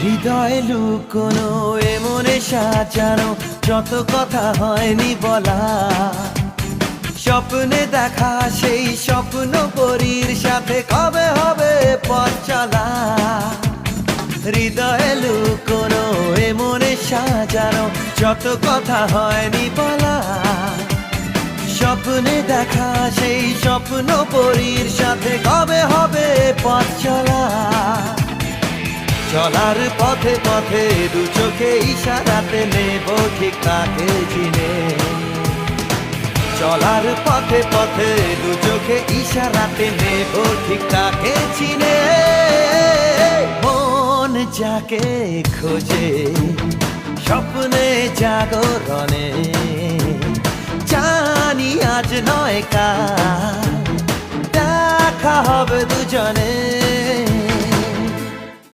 হৃদয়ে লুকোনো এমনে সাজানো যত কথা হয়নি বলা, স্বপ্নে দেখা সেই স্বপ্ন পরীর সাথে কবে হবে পথ চলা। হৃদয়ে লুকোনো এমনে সাজানো যত কথা হয়নি বলা, স্বপ্নে দেখা সেই স্বপ্ন পরীর সাথে কবে হবে পথ চলা। চলার পথে পথে দু চোখে ইশারাতে নেব ঠিক তাকে চিনে। চলার পথে পথে দু চোখে ইশারাতে নেব ঠিক তাকে চিনে। মন যাকে খোঁজে স্বপ্নে জাগরণে, জানি আজ নয় কাল দেখা হবে দুজনে।